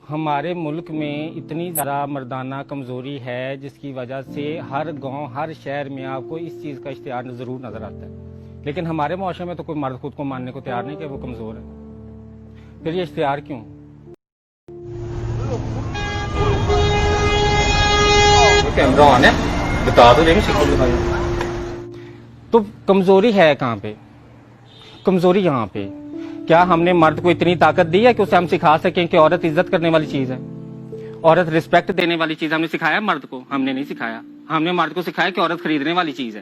ہمارے ملک میں اتنی زیادہ مردانہ کمزوری ہے جس کی وجہ سے ہر گاؤں ہر شہر میں آپ کو اس چیز کا اشتہار ضرور نظر آتا ہے، لیکن ہمارے معاشرے میں تو کوئی مرد خود کو ماننے کو تیار نہیں کہ وہ کمزور ہے. پھر یہ اشتہار کیوں؟ کیمرہ آن ہے، بتا دو تو کمزوری ہے کہاں پہ؟ کمزوری یہاں پہ کیا ہم نے مرد کو اتنی طاقت دی ہے کہ اسے ہم سکھا سکیں کہ عورت عزت کرنے والی چیز ہے، عورت رسپیکٹ دینے والی چیز؟ ہم نے سکھایا مرد کو؟ ہم نے نہیں سکھایا. ہم نے مرد کو سکھایا کہ عورت خریدنے والی چیز ہے.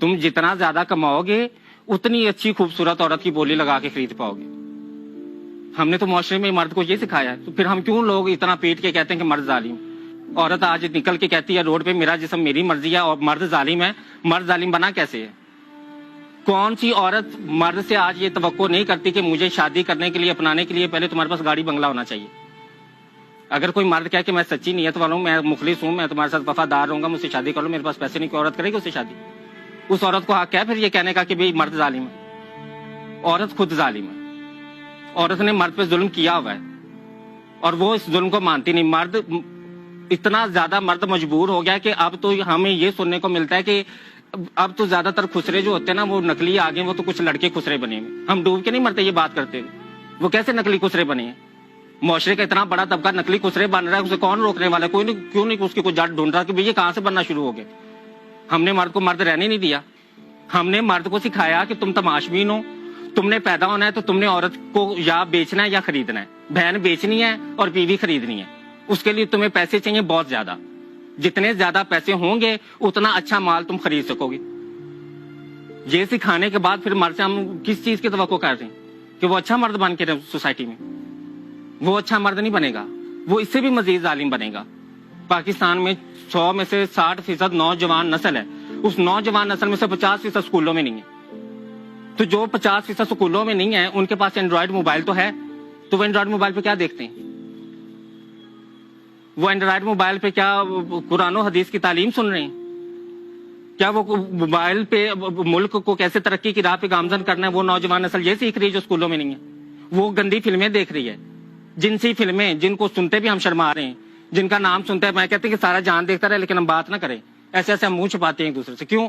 تم جتنا زیادہ کماؤ گے اتنی اچھی خوبصورت عورت کی بولی لگا کے خرید پاؤ گے. ہم نے تو معاشرے میں مرد کو یہ سکھایا ہے، تو پھر ہم کیوں لوگ اتنا پیٹ کے کہتے ہیں کہ مرد ظالم؟ عورت آج نکل کے کہتی ہے روڈ پہ میرا جسم میری مرضی ہے اور مرد ظالم ہے. مرد ظالم بنا کیسے ہے؟ کون سی عورت مرد سے آج یہ توقع نہیں کرتی کہ مجھے شادی کرنے کے لیے اپنانے کے لیے پہلے تمہارے پاس گاڑی بنگلہ ہونا چاہیے؟ اگر کوئی مرد کہے کہ میں سچی نیت والا ہوں، میں مخلص ہوں، میں تمہارے ساتھ وفادار رہوں گا، مجھ سے شادی کر لو، میرے پاس پیسے نہیں، کوئی عورت کرے گی اس سے شادی؟ اس عورت کو حق ہے پھر یہ کہنے کا کہ بھئی مرد ظالم ہے؟ عورت خود ظالم ہے. عورت نے مرد پہ ظلم کیا ہوا ہے اور وہ اس ظلم کو مانتی نہیں. مرد اتنا زیادہ مرد مجبور ہو گیا کہ اب تو ہمیں یہ سننے کو ملتا ہے کہ اب تو زیادہ تر خسرے جو ہوتے ہیں نا وہ نکلی آگے، وہ تو کچھ لڑکے خسرے بنے ہوئے. ہم ڈوب کے نہیں مرتے یہ بات کرتے ہوئے. وہ کیسے نکلی خسرے بنے ہیں؟ معاشرے کا اتنا بڑا طبقہ نکلی خسرے بن رہا ہے، اسے کون روکنے والا ہے؟ کوئی نہیں. کیوں نہیں اس کی کوئی جڑ ڈھونڈ رہا کہ بھئی یہ کہاں سے بننا شروع ہو گئے؟ ہم نے مرد کو مرد رہنے نہیں دیا. ہم نے مرد کو سکھایا کہ تم تماشبین ہو، تم نے پیدا ہونا ہے تو تم نے عورت کو یا بیچنا ہے یا خریدنا ہے. بہن بیچنی ہے اور بیوی خریدنی ہے. اس کے لیے تمہیں پیسے چاہیے بہت زیادہ. جتنے زیادہ پیسے ہوں گے اتنا اچھا مال تم خرید سکو گے. یہ سکھانے کے بعد پھر مرد سے ہم کس چیز کی توقع کر رہے ہیں کہ وہ اچھا مرد بن کے رہے سوسائٹی میں؟ وہ اچھا مرد نہیں بنے گا، وہ اس سے بھی مزید ظالم بنے گا. پاکستان میں 100 میں سے 60% نوجوان نسل ہے. اس نوجوان نسل میں سے 50% اسکولوں میں نہیں ہے. تو جو 50% اسکولوں میں نہیں ہے ان کے پاس اینڈرائڈ موبائل تو ہے، تو وہ اینڈرائڈ موبائل پہ کیا دیکھتے ہیں؟ وہ اینڈرائڈ موبائل پہ کیا قرآن و حدیث کی تعلیم سن رہے ہیں؟ کیا وہ موبائل پہ ملک کو کیسے ترقی کی راہ پہ گامزن کرنا ہے وہ نوجوان نسل یہ سیکھ رہی ہے جو اسکولوں میں نہیں ہے؟ وہ گندی فلمیں دیکھ رہی ہے، جنسی فلمیں جن کو سنتے بھی ہم شرما رہے ہیں، جن کا نام سنتے ہیں میں کہتے ہیں کہ سارا جان دیکھتا رہے لیکن ہم بات نہ کریں. ایسے ایسے ہم منہ چھپاتے ہیں ایک دوسرے سے. کیوں؟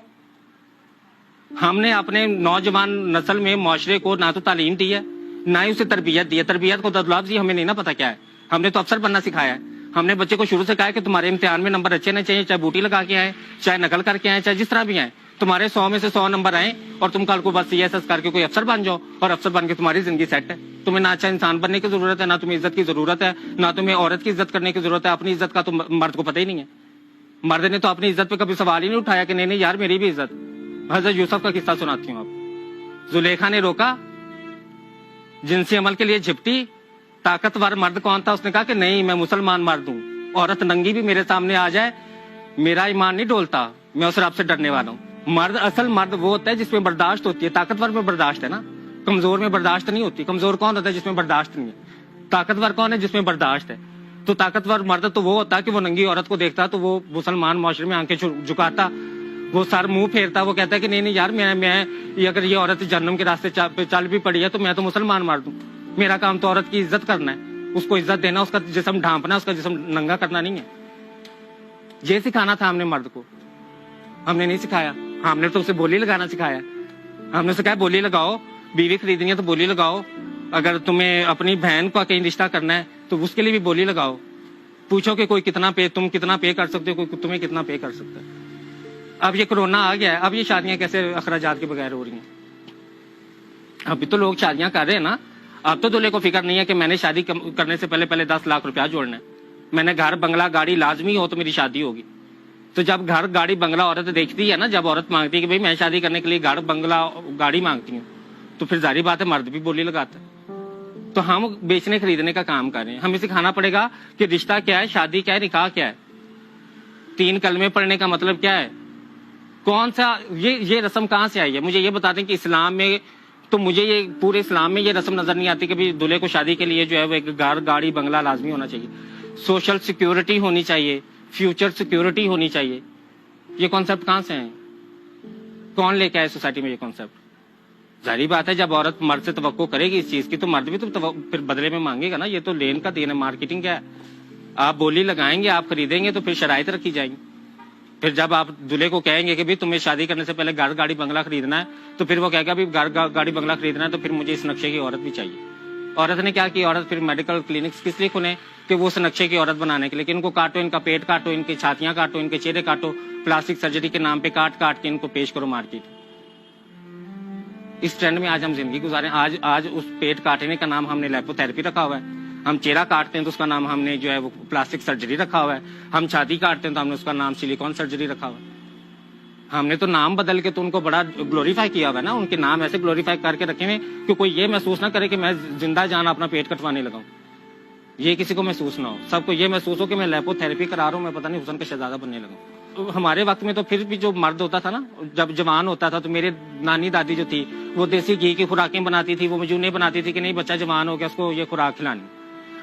ہم نے اپنے نوجوان نسل میں معاشرے کو نہ تو تعلیم دی ہے نہ ہی اسے تربیت دی ہے. تربیت کو لفظ ہمیں نہیں نہ پتا کیا ہے. ہم نے تو افسر بننا سکھایا ہے. ہم نے بچے کو شروع سے کہا ہے کہ تمہارے امتحان میں نمبر اچھے نہیں چاہیے، چاہے بوٹی لگا کے آئے، چاہے نقل کر کے آئے، چاہے جس طرح بھی آئے. تمہارے 100 میں سے 100 نمبر آئے اور تم کل کو بس CSS کر کے کوئی افسر بن جاؤ اور افسر بن کے تمہاری زندگی سیٹ ہے. تمہیں نہ اچھا انسان بننے کی ضرورت ہے، نہ تمہیں عزت کی ضرورت ہے، نہ تمہیں عورت کی عزت کرنے کی ضرورت ہے. اپنی عزت کا تو مرد کو پتہ ہی نہیں ہے. مرد نے تو اپنی عزت پہ کبھی سوال ہی نہیں اٹھایا کہ نہیں یار میری بھی عزت. حضرت یوسف کا قصہ سناتی ہوں آپ. زلیخا نے روکا، جنسی عمل کے لیے جھپٹی. طاقتور مرد کون تھا؟ اس نے کہا کہ نہیں میں مسلمان مرد ہوں، عورت ننگی بھی میرے سامنے آ جائے میرا ایمان نہیں ڈولتا، میں اس رب سے ڈرنے والا ہوں. مرد اصل مرد وہ ہوتا ہے جس میں برداشت ہوتی ہے. طاقتور میں برداشت ہے نا، کمزور میں برداشت نہیں ہوتی. کمزور کون ہوتا ہے؟ جس میں برداشت نہیں ہے. طاقتور کون ہے؟ جس میں برداشت ہے. تو طاقتور مرد تو وہ ہوتا ہے کہ وہ ننگی عورت کو دیکھتا تو وہ مسلمان معاشرے میں آنکھیں جھکاتا، وہ سر منہ پھیرتا، وہ کہتا ہے کہ نہیں یار میں اگر یہ عورت جہنم کے راستے چل بھی پڑی ہے تو میں تو مسلمان مرد ہوں. میرا کام تو عورت کی عزت کرنا ہے، اس کو عزت دینا، اس کا جسم ڈھانپنا، اس کا جسم ننگا کرنا نہیں ہے. یہ سکھانا تھا ہم نے مرد کو. ہم نے نہیں سکھایا. ہم نے تو اسے بولی لگانا سکھایا. ہم نے اسے کہا بولی لگاؤ، بیوی خریدنی ہے تو بولی لگاؤ. اگر تمہیں اپنی بہن کو کہیں رشتہ کرنا ہے تو اس کے لیے بھی بولی لگاؤ. پوچھو کہ کوئی تم کتنا پے کر سکتے ہو، کوئی تمہیں کتنا پے کر سکتا ہے. اب یہ کورونا آ گیا ہے، اب یہ شادیاں کیسے اخراجات کے بغیر ہو رہی ہیں؟ ابھی تو لوگ شادیاں کر رہے ہیں نا. اب تو دولہے کو فکر نہیں ہے کہ میں نے شادی کرنے سے پہلے 10 لاکھ روپیہ جوڑنا ہے. میں نے گھر بنگلہ گاڑی لازمی ہو تو میری شادی ہوگی. تو جب گھر گاڑی بنگلہ عورت دیکھتی ہے نا، جب عورت مانگتی ہے کہ بھئی میں شادی کرنے کے لیے گھر بنگلہ گاڑی مانگتی ہوں، تو پھر ظاہری بات ہے مرد بھی بولی لگاتا ہے. تو ہم بیچنے خریدنے کا کام کر رہے ہیں. ہمیں سکھانا پڑے گا کہ رشتہ کیا ہے، شادی کیا ہے، نکاح کیا ہے. 3 کلمے پڑھنے کا مطلب کیا ہے، کون سا یہ رسم کہاں سے آئی ہے؟ مجھے یہ بتا دیں کہ اسلام میں تو مجھے یہ پورے اسلام میں یہ رسم نظر نہیں آتی کہ بھی دلہے کو شادی کے لیے جو ہے وہ ایک گھر گاڑی بنگلہ لازمی ہونا چاہیے. سوشل سیکیورٹی ہونی چاہیے، فیوچر سیکیورٹی ہونی چاہیے. یہ کانسیپٹ کہاں سے ہیں؟ کون لے کے آئے سوسائٹی میں یہ کانسیپٹ؟ ظاہری بات ہے جب عورت مرد سے توقع کرے گی اس چیز کی تو مرد بھی تو پھر بدلے میں مانگے گا نا. یہ تو لین کا دین ہے, مارکیٹنگ کیا ہے. آپ بولی لگائیں گے, آپ خریدیں گے تو پھر شرائط رکھی جائیں گی. پھر جب آپ دلہے کو کہیں گے کہ بھی تمہیں شادی کرنے سے پہلے گھر گاڑی بنگلہ خریدنا ہے تو پھر وہ کہے گا بھی گھر گاڑی بنگلہ خریدنا ہے تو پھر مجھے اس نقشے کی عورت بھی چاہیے. عورت نے کیا کی, عورت پھر میڈیکل کلینکس کس لیے کھلے کہ وہ اس نقشے کی عورت بنانے کے لیے, کہ ان کو کاٹو, ان کا پیٹ کاٹو, ان کی چھاتیاں کاٹو, ان کے چہرے کاٹو, پلاسٹک سرجری کے نام پہ کاٹ کاٹ کے ان کو پیش کرو مارکیٹ. اس ٹرینڈ میں آج ہم زندگی گزارے. آج اس پیٹ کاٹنے کا نام ہم نے لیپو تھراپی رکھا ہوا ہے. ہم چہرہ کاٹتے ہیں تو اس کا نام ہم نے جو ہے وہ پلاسٹک سرجری رکھا ہوا ہے. ہم چھاتی کاٹتے ہیں تو ہم نے اس کا نام سلیکون سرجری رکھا ہوا ہے. ہم نے تو نام بدل کے تو ان کو بڑا گلوریفائی کیا ہوا ہے نا. ان کے نام ایسے گلوریفائی کر کے رکھے ہوئے کہ کوئی یہ محسوس نہ کرے کہ میں زندہ جان اپنا پیٹ کٹوانے لگا ہوں. یہ کسی کو محسوس نہ ہو. سب کو یہ محسوس ہو کہ میں لیپو تھراپی کرا رہا ہوں, میں پتہ نہیں حسن کا شہزادہ بننے لگا ہوں. ہمارے وقت میں تو پھر بھی جو مرد ہوتا تھا نا, جب جوان ہوتا تھا تو میرے نانی دادی جو تھی وہ دیسی گھی کی خوراکیں بناتی تھی, وہ مجھے نہیں بناتی تھی کہ نہیں بچہ جوان ہو گیا اس کو یہ خوراک کھلانی.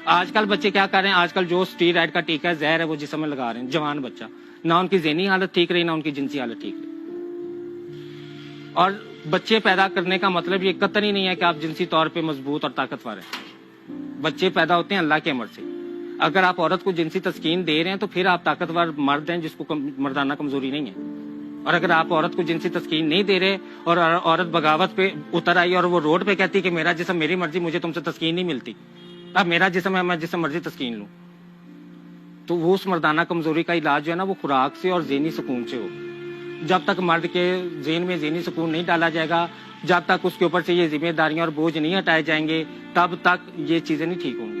آج کل بچے کیا کر رہے ہیں, آج کل جو اسٹیرائڈ کا ٹیکا ہے, زہر ہے, وہ جسم میں لگا رہے ہیں. جوان بچہ, نہ ان کی ذہنی حالت ٹھیک رہی نہ ان کی جنسی حالت ٹھیک رہی. اور بچے پیدا کرنے کا مطلب یہ قطعی نہیں ہے کہ آپ جنسی طور پہ مضبوط اور طاقتور ہیں. بچے پیدا ہوتے ہیں اللہ کے امر سے. اگر آپ عورت کو جنسی تسکین دے رہے ہیں تو پھر آپ طاقتور مرد ہیں جس کو مردانہ کمزوری نہیں ہے. اور اگر آپ عورت کو جنسی تسکین نہیں دے رہے اور عورت بغاوت پہ اتر آئی اور وہ روڈ پہ کہتی کہ میرا جسم میری مرضی, مجھے تم سے تسکین نہیں ملتی, اب میرا جسم ہے, میں جسم مرضی تسکین لوں, تو وہ اس مردانہ کمزوری کا علاج جو ہے نا وہ خوراک سے اور ذہنی سکون سے ہو. جب تک مرد کے ذہن میں ذہنی سکون نہیں ڈالا جائے گا, جب تک اس کے اوپر سے یہ ذمہ داریاں اور بوجھ نہیں ہٹائے جائیں گے, تب تک یہ چیزیں نہیں ٹھیک ہوں گی.